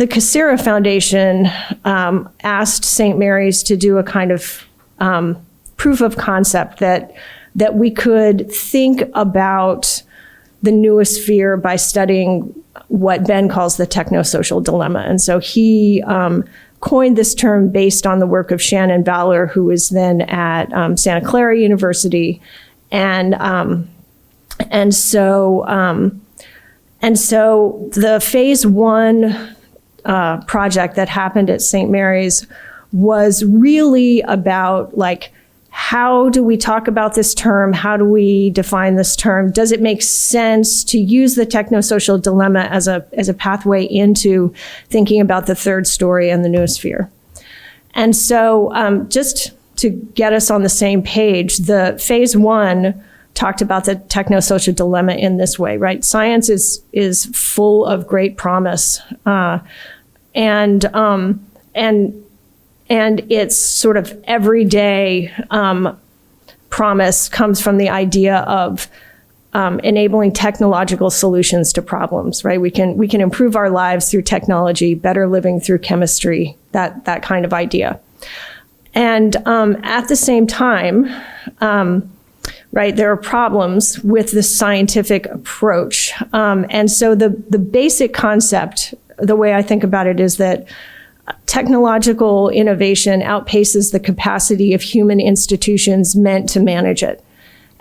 the Cassira Foundation asked St. Mary's to do a kind of proof of concept that we could think about the noosphere by studying what Ben calls the technosocial dilemma. And so he coined this term based on the work of Shannon Valor, who was then at Santa Clara University. And so the phase one project that happened at St. Mary's was really about, like, how do we talk about this term? How do we define this term? Does it make sense to use the technosocial dilemma as a pathway into thinking about the third story and the noosphere? And so just to get us on the same page, the phase one talked about the technosocial dilemma in this way, right? Science is full of great promise, and its sort of everyday promise comes from the idea of enabling technological solutions to problems, right? We can improve our lives through technology, better living through chemistry, that kind of idea. And at the same time, right, there are problems with this scientific approach. And so the basic concept, the way I think about it, is that technological innovation outpaces the capacity of human institutions meant to manage it.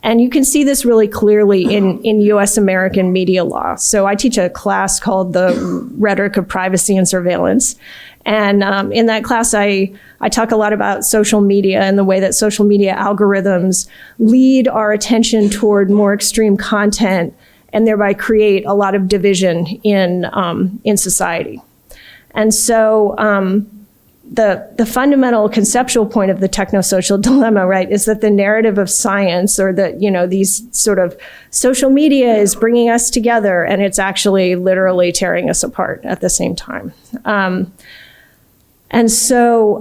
And you can see this really clearly in US American media law. So I teach a class called The Rhetoric of Privacy and Surveillance. And in that class, I talk a lot about social media and the way that social media algorithms lead our attention toward more extreme content and thereby create a lot of division in society. And so the fundamental conceptual point of the technosocial dilemma, right, is that the narrative of science, or that, these sort of social media is bringing us together, and it's actually literally tearing us apart at the same time. And so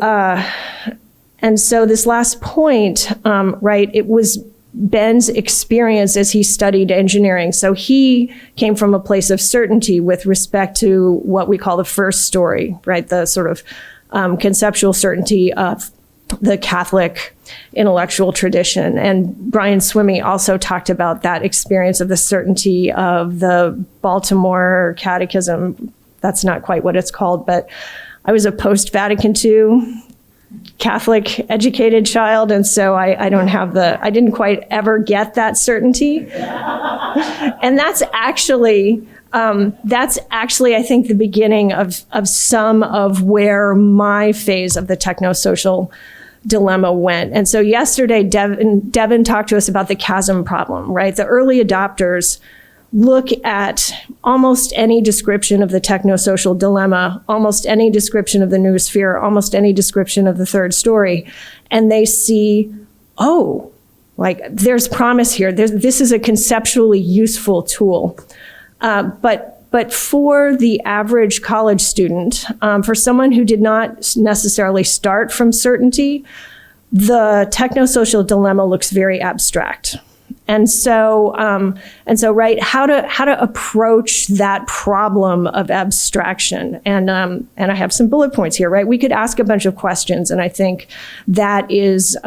this last point, right, it was Ben's experience as he studied engineering. So he came from a place of certainty with respect to what we call the first story, right? The sort of conceptual certainty of the Catholic intellectual tradition. And Brian Swimmy also talked about that experience of the certainty of the Baltimore Catechism. That's not quite what it's called, but I was a post-Vatican II Catholic educated child, and so I didn't quite ever get that certainty. And that's actually I think the beginning of some of where my phase of the technosocial dilemma went. And so yesterday, Devin talked to us about the chasm problem, right? The early adopters look at almost any description of the technosocial dilemma, almost any description of the noosphere, almost any description of the third story, and they see, oh, like, there's promise here. This is a conceptually useful tool. But for the average college student, for someone who did not necessarily start from certainty, the technosocial dilemma looks very abstract. And so, right, how to approach that problem of abstraction. And I have some bullet points here, right? We could ask a bunch of questions, and I think that is,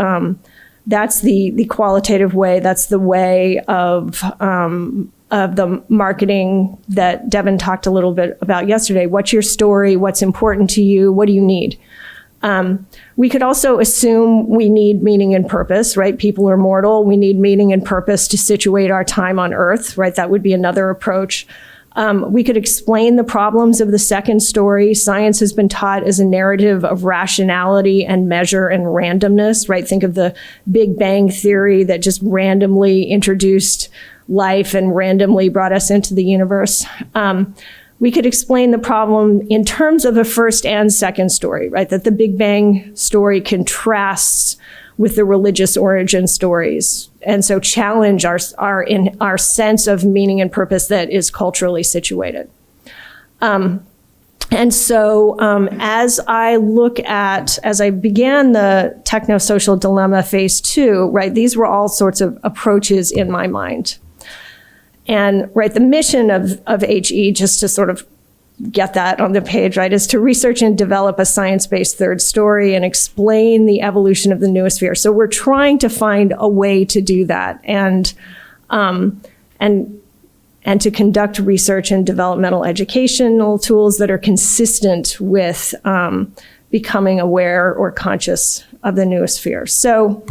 that's the qualitative way. That's the way of the marketing that Devin talked a little bit about yesterday. What's your story? What's important to you? What do you need? We could also assume we need meaning and purpose, right? People are mortal. We need meaning and purpose to situate our time on Earth, right? That would be another approach. We could explain the problems of the second story. Science has been taught as a narrative of rationality and measure and randomness, right? Think of the Big Bang Theory that just randomly introduced life and randomly brought us into the universe. We could explain the problem in terms of a first and second story, right? That the Big Bang story contrasts with the religious origin stories, and so challenge our sense of meaning and purpose that is culturally situated. And so as I began the technosocial dilemma phase 2, right, these were all sorts of approaches in my mind. And right, the mission of HE, just to sort of get that on the page, right, is to research and develop a science-based third story and explain the evolution of the noosphere. So we're trying to find a way to do that and to conduct research and developmental educational tools that are consistent with becoming aware or conscious of the noosphere. So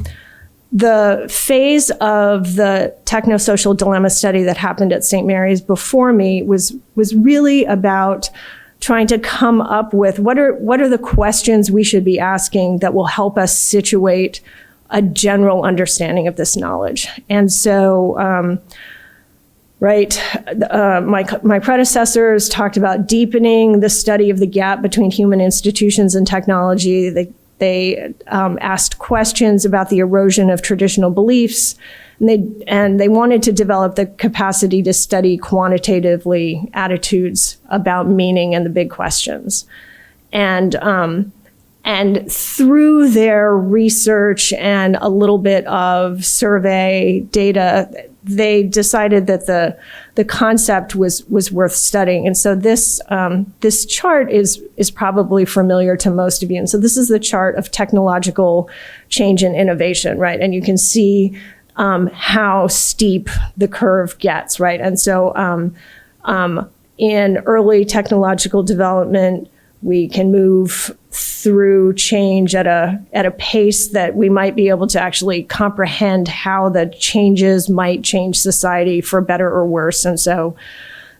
the phase of the technosocial dilemma study that happened at St. Mary's before me was really about trying to come up with what are the questions we should be asking that will help us situate a general understanding of this knowledge. And so, my predecessors talked about deepening the study of the gap between human institutions and technology. They asked questions about the erosion of traditional beliefs, and they wanted to develop the capacity to study quantitatively attitudes about meaning and the big questions. And through their research and a little bit of survey data, they decided that the concept was worth studying. And so this chart is probably familiar to most of you. And so this is the chart of technological change and innovation, right? And you can see how steep the curve gets, right? And so in early technological development, we can move through change at a pace that we might be able to actually comprehend how the changes might change society for better or worse. And so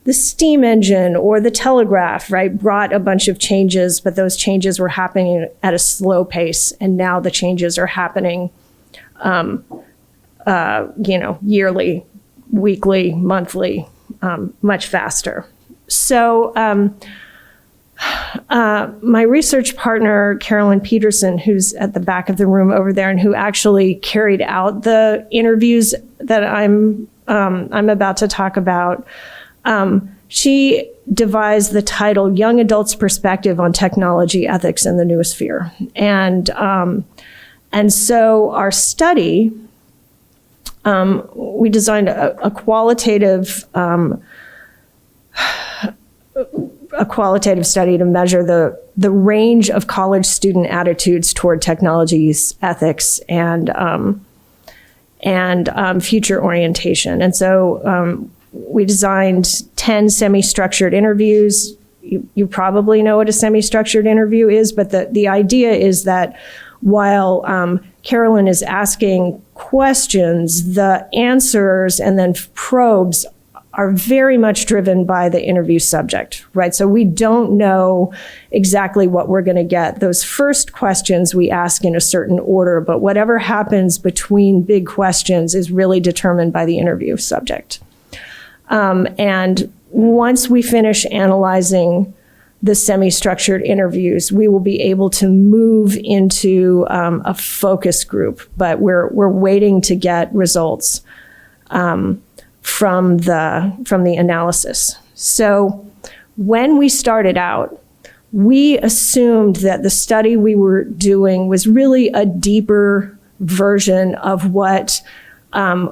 the steam engine or the telegraph, right, brought a bunch of changes, but those changes were happening at a slow pace. And now the changes are happening, yearly, weekly, monthly, much faster. So, my research partner, Carolyn Peterson, who's at the back of the room over there and who actually carried out the interviews that I'm about to talk about, she devised the title Young Adults' Perspective on Technology, Ethics, and the Noosphere. And so our study, we designed a qualitative study to measure the range of college student attitudes toward technologies, ethics, and future orientation. And so we designed 10 semi-structured interviews. You probably know what a semi-structured interview is, but the idea is that while Carolyn is asking questions, the answers and then probes are very much driven by the interview subject, right? So we don't know exactly what we're going to get. Those first questions we ask in a certain order, but whatever happens between big questions is really determined by the interview subject. And once we finish analyzing the semi-structured interviews, we will be able to move into a focus group, but we're waiting to get results from the analysis. So when we started out, we assumed that the study we were doing was really a deeper version of what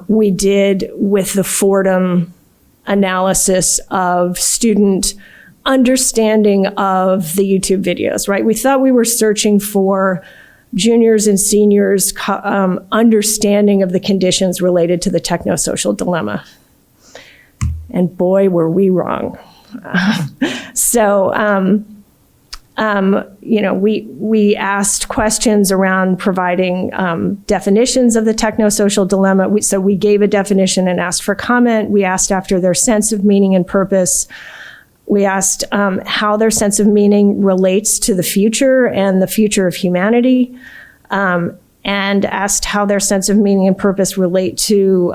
we did with the Fordham analysis of student understanding of the YouTube videos, right? We thought we were searching for juniors and seniors' understanding of the conditions related to the technosocial dilemma. And boy, were we wrong. We asked questions around providing definitions of the technosocial dilemma. So we gave a definition and asked for comment. We asked after their sense of meaning and purpose. We asked how their sense of meaning relates to the future and the future of humanity, and asked how their sense of meaning and purpose relate to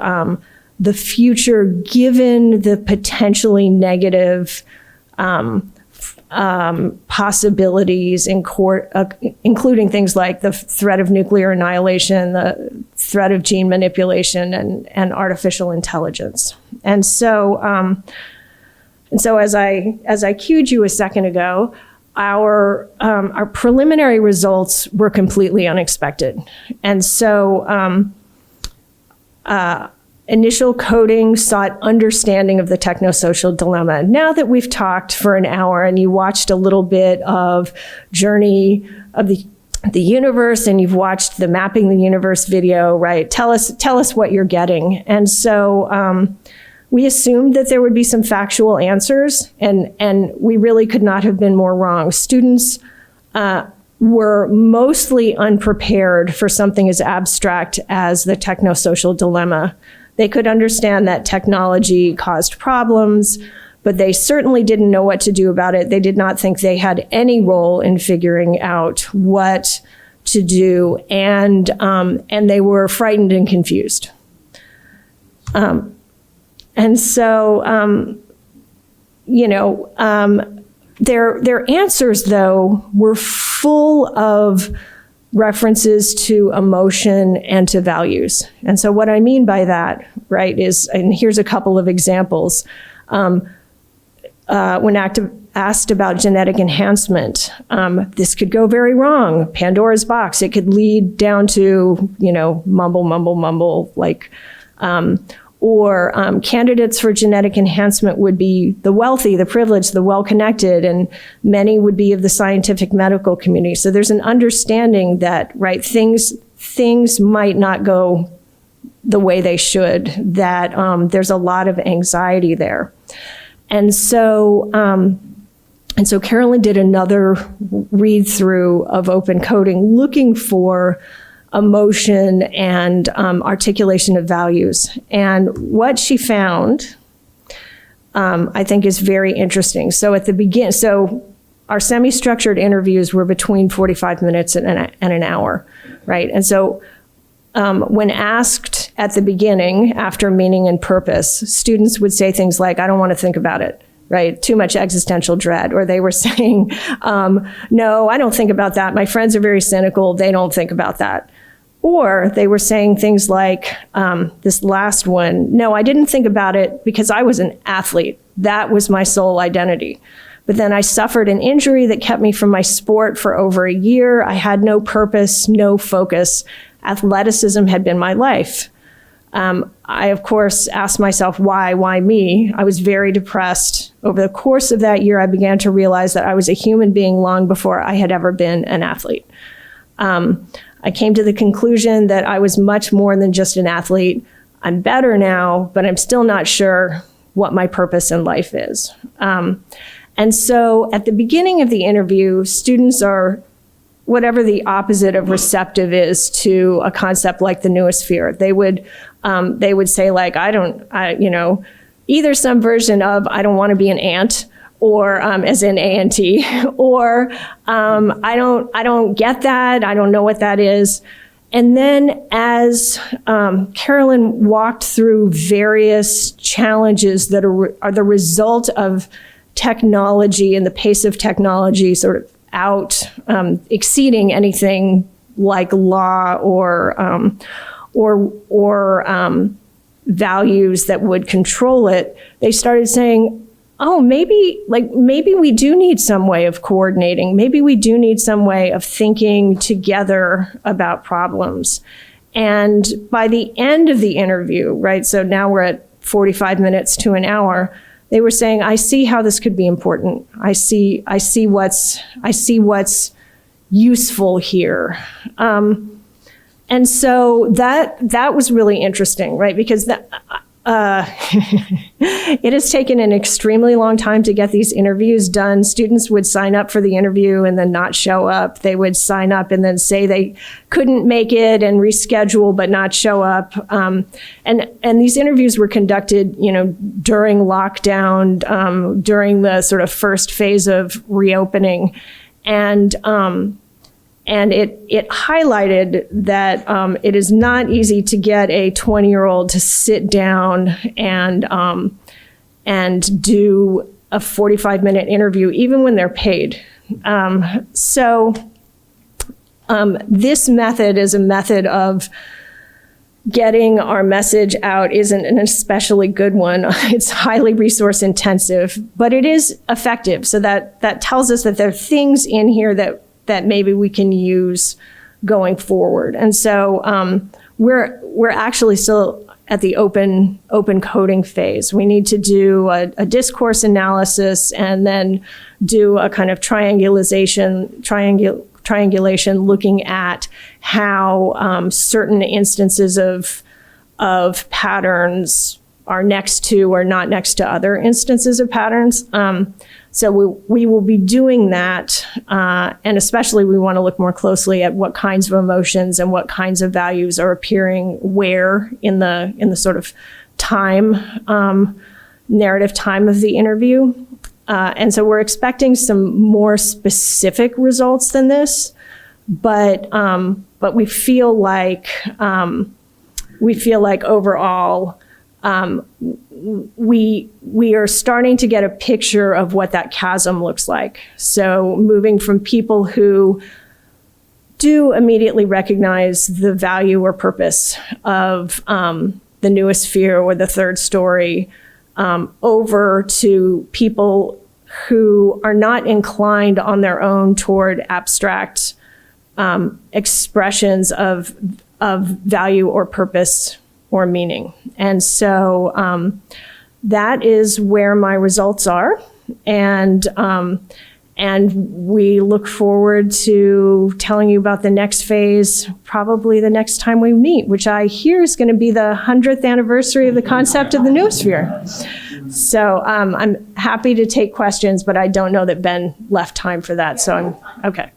the future given the potentially negative possibilities in court, including things like the threat of nuclear annihilation, the threat of gene manipulation, and artificial intelligence. And so as I cued you a second ago, our preliminary results were completely unexpected. And so Initial coding sought understanding of the technosocial dilemma. Now that we've talked for an hour and you watched a little bit of Journey of the Universe and you've watched the Mapping the Universe video, right? Tell us what you're getting. And so we assumed that there would be some factual answers, and we really could not have been more wrong. Students were mostly unprepared for something as abstract as the technosocial dilemma. They could understand that technology caused problems, but they certainly didn't know what to do about it. They did not think they had any role in figuring out what to do, and they were frightened and confused. And so, their answers, though, were full of references to emotion and to values. And so what I mean by that, right, is, and here's a couple of examples. When asked about genetic enhancement, this could go very wrong. Pandora's box. It could lead down to, mumble, like, or candidates for genetic enhancement would be the wealthy, the privileged, the well-connected, and many would be of the scientific medical community. So there's an understanding that, right, things might not go the way they should, that there's a lot of anxiety there. And so Carolyn did another read through of open coding, looking for emotion and articulation of values. And what she found, I think, is very interesting. So at the beginning, our semi-structured interviews were between 45 minutes and an hour, right? And so when asked at the beginning, after meaning and purpose, students would say things like, I don't want to think about it, right? Too much existential dread. Or they were saying, no, I don't think about that. My friends are very cynical. They don't think about that. Or they were saying things like, this last one, no, I didn't think about it because I was an athlete. That was my sole identity. But then I suffered an injury that kept me from my sport for over a year. I had no purpose, no focus. Athleticism had been my life. I, of course, asked myself, why me? I was very depressed. Over the course of that year, I began to realize that I was a human being long before I had ever been an athlete. I came to the conclusion that I was much more than just an athlete. I'm better now, but I'm still not sure what my purpose in life is. And so at the beginning of the interview, students are whatever the opposite of receptive is to a concept like the noosphere. They would say, like, either some version of I don't want to be an ant, or as in A-N-T, or I don't get that, I don't know what that is. And then as Carolyn walked through various challenges that are the result of technology and the pace of technology sort of exceeding anything like law or values that would control it, they started saying, oh, maybe we do need some way of coordinating. Maybe we do need some way of thinking together about problems. And by the end of the interview, right, so now we're at 45 minutes to an hour, they were saying, I see how this could be important. I see what's useful here. And so that was really interesting, right? Because it has taken an extremely long time to get these interviews done. Students would sign up for the interview and then not show up. They would sign up and then say they couldn't make it and reschedule but not show up. And these interviews were conducted, during lockdown, during the sort of first phase of reopening, and it highlighted that it is not easy to get a 20-year-old to sit down and do a 45-minute interview, even when they're paid. This method is a method of getting our message out isn't an especially good one. It's highly resource intensive, but it is effective. So that tells us that there are things in here that maybe we can use going forward. And so we're actually still at the open coding phase. We need to do a discourse analysis and then do a kind of triangulation looking at how certain instances of patterns are next to or not next to other instances of patterns. So we will be doing that, and especially we want to look more closely at what kinds of emotions and what kinds of values are appearing where in the sort of time, narrative time of the interview. And so we're expecting some more specific results than this, but we feel like overall, we are starting to get a picture of what that chasm looks like. So moving from people who do immediately recognize the value or purpose of the newest sphere or the third story, over to people who are not inclined on their own toward abstract expressions of value or purpose or meaning. And so that is where my results are. And we look forward to telling you about the next phase, probably the next time we meet, which I hear is going to be the 100th anniversary of the concept of the noosphere. So I'm happy to take questions, but I don't know that Ben left time for that. So okay.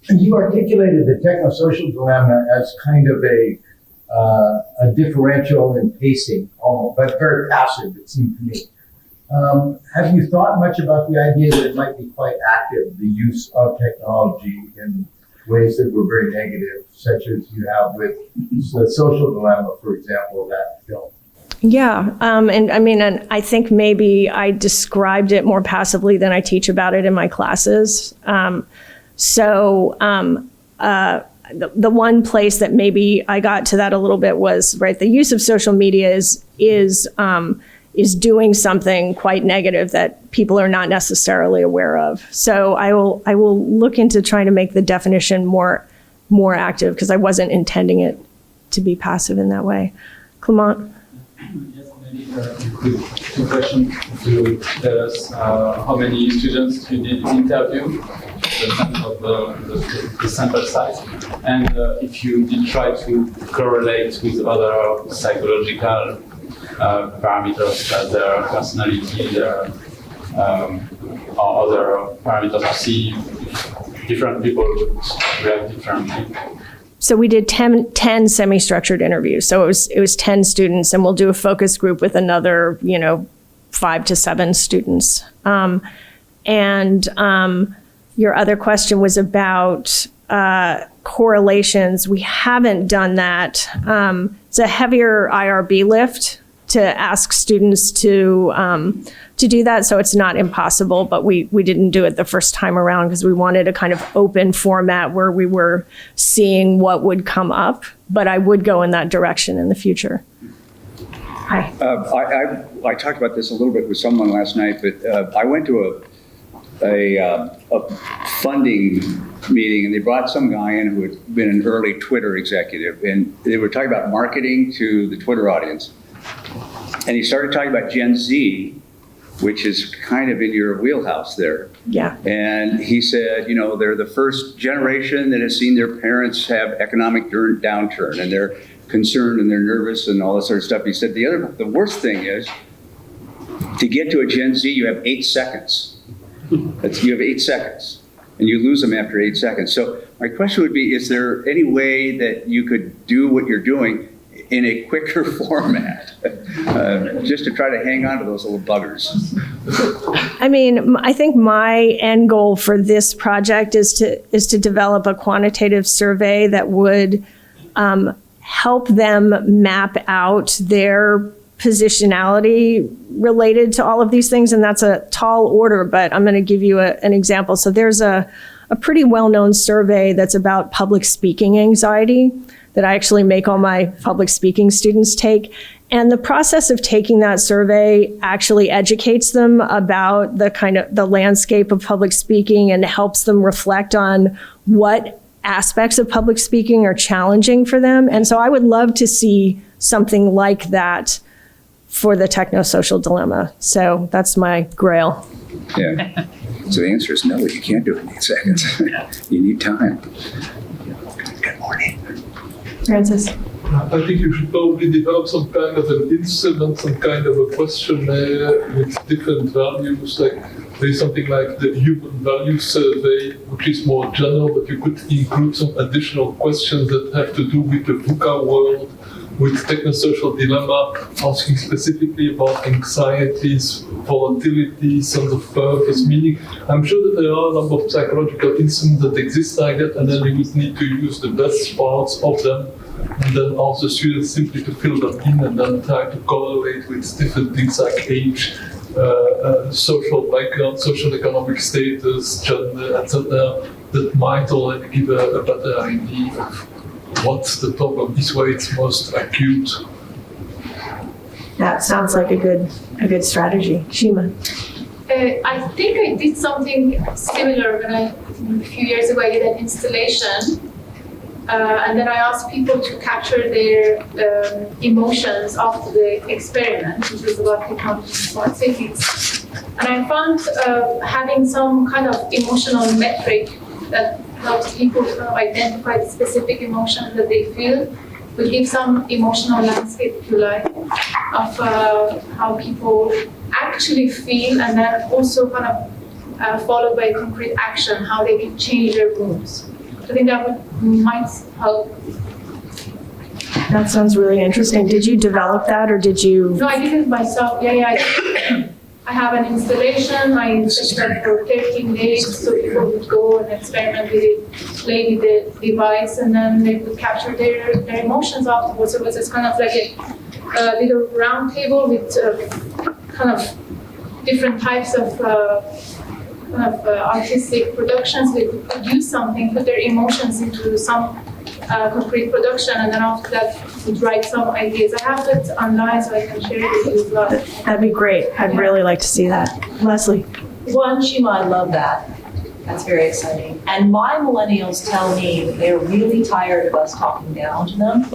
You articulated the technosocial dilemma as kind of a differential in pacing, almost, but very passive, it seemed to me. Have you thought much about the idea that it might be quite active, the use of technology in ways that were very negative, such as you have with the social dilemma, for example, of that film? Yeah, and I think maybe I described it more passively than I teach about it in my classes. The one place that maybe I got to that a little bit was, right, the use of social media is doing something quite negative that people are not necessarily aware of. So I will look into trying to make the definition more active, because I wasn't intending it to be passive in that way. Clement? Yes, maybe two questions. To tell us how many students you did interview, the sense of the sample size, and if you did try to correlate with other psychological parameters, such as their personality, their or other parameters, to see different people would react differently. So we did 10 semi-structured interviews. So it was 10 students, and we'll do a focus group with another, 5 to 7 students. Your other question was about correlations. We haven't done that. It's a heavier IRB lift to ask students to do that, so it's not impossible, but we didn't do it the first time around because we wanted a kind of open format where we were seeing what would come up, but I would go in that direction in the future. Hi. I talked about this a little bit with someone last night, but I went to a funding meeting, and they brought some guy in who had been an early Twitter executive, and they were talking about marketing to the Twitter audience. And he started talking about Gen Z, which is kind of in your wheelhouse there. Yeah. And he said, they're the first generation that has seen their parents have economic downturn, and they're concerned and they're nervous and all that sort of stuff. He said the worst thing is to get to a Gen Z, you have 8 seconds. You have 8 seconds, and you lose them after 8 seconds. So my question would be, is there any way that you could do what you're doing in a quicker format, just to try to hang on to those little buggers? I think my end goal for this project is to develop a quantitative survey that would help them map out their positionality related to all of these things. And that's a tall order, but I'm going to give you an example. So there's a pretty well-known survey that's about public speaking anxiety that I actually make all my public speaking students take. And the process of taking that survey actually educates them about the landscape of public speaking and helps them reflect on what aspects of public speaking are challenging for them. And so I would love to see something like that for the techno-social dilemma. So that's my grail. Yeah. So the answer is no, you can't do it in 8 seconds. You need time. Good morning. Francis? I think you should probably develop some kind of an instrument, some kind of a questionnaire with different values. Like there's something like the human value survey, which is more general, but you could include some additional questions that have to do with the VUCA world, with technosocial dilemma, asking specifically about anxieties, volatility, sense of purpose, meaning. I'm sure that there are a number of psychological instruments that exist like that, and then we would need to use the best parts of them, and then ask the students simply to fill them in, and then try to correlate with different things like age, social background, social economic status, gender, etc. That might already give a better idea of what the problem is, where it's most acute. That sounds like a good strategy. Shima? I think I did something similar when a few years ago I did an installation, and then I asked people to capture their emotions after the experiment, which was about technology and smart cities. And I found having some kind of emotional metric that helps people to identify the specific emotions that they feel will give some emotional landscape, if you like, of how people actually feel, and then also kind of followed by concrete action, how they can change their moods. I think that might help. That sounds really interesting. Did you develop that, or did you? No, I did it myself. Yeah. I have an installation. I set up for 13 days, so people would go and experiment with it, play with the device, and then they would capture their emotions afterwards. So it was just kind of like a little round table with kind of different types of artistic productions. They would produce something, put their emotions into some concrete production, and then after that would write some ideas. I have it online, so I can share it with you as well. That'd be great. I'd really like to see that. Leslie? Well, Shima, I love that. That's very exciting. And my millennials tell me that they're really tired of us talking down to them.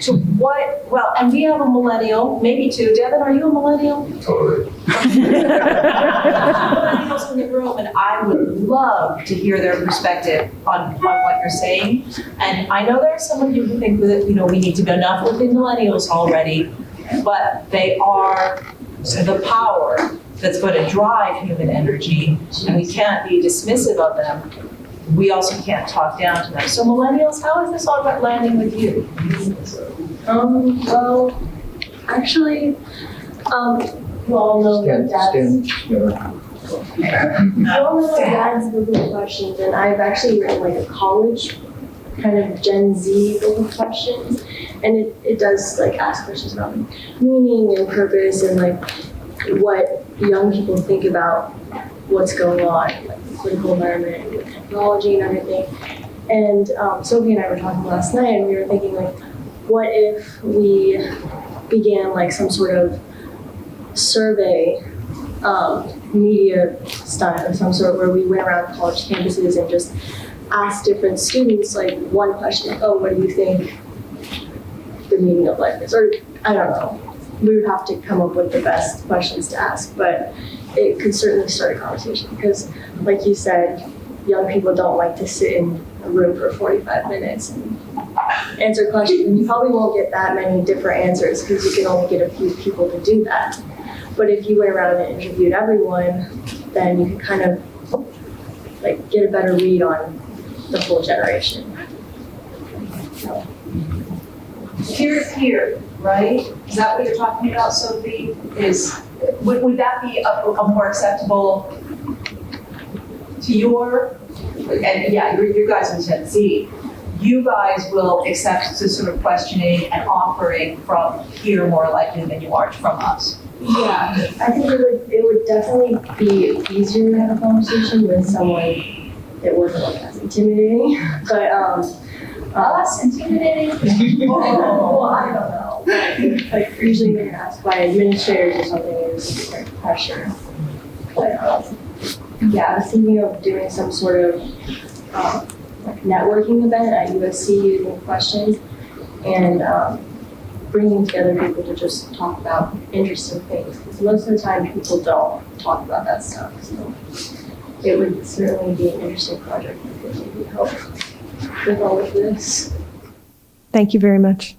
So what, well, and we have a millennial, maybe two. Devin, are you a millennial? Totally. Millennials in the room, and I would love to hear their perspective on what you're saying. And I know there are some of you who think that, we need to be enough with the millennials already, but they are the power that's going to drive human energy, and we can't be dismissive of them. We also can't talk down to them. So millennials, how is this all about landing with you? Well, actually, you all know that dad's Google questions, and I've actually written like a college kind of Gen Z Google questions, and it does like ask questions about meaning and purpose and like what young people think about what's going on, like the political environment, with technology and everything. And Sophie and I were talking last night, and we were thinking like, what if we began like some sort of survey, media style of some sort, where we went around college campuses and just asked different students like one question, what do you think the meaning of life is? Or I don't know. We would have to come up with the best questions to ask, but it could certainly start a conversation because, like you said, young people don't like to sit in a room for 45 minutes and answer questions. And you probably won't get that many different answers because you can only get a few people to do that. But if you went around and interviewed everyone, then you could kind of like get a better read on the whole generation. So. Peer-to-peer, right? Is that what you're talking about, Sophie? Would that be a more acceptable to your, and yeah, you guys in Gen Z, you guys will accept the sort of questioning and offering from here more likely than you are from us? Yeah, I think it would definitely be easier to have a conversation with someone that wasn't like as intimidating, but Us intimidating? well, I don't know. Like usually when you're asked by administrators or something, there's like pressure. But yeah, I was thinking of doing some sort of networking event at USC using questions and bringing together people to just talk about interesting things. Because most of the time people don't talk about that stuff. So it would certainly be an interesting project that could maybe help with all of this. Thank you very much.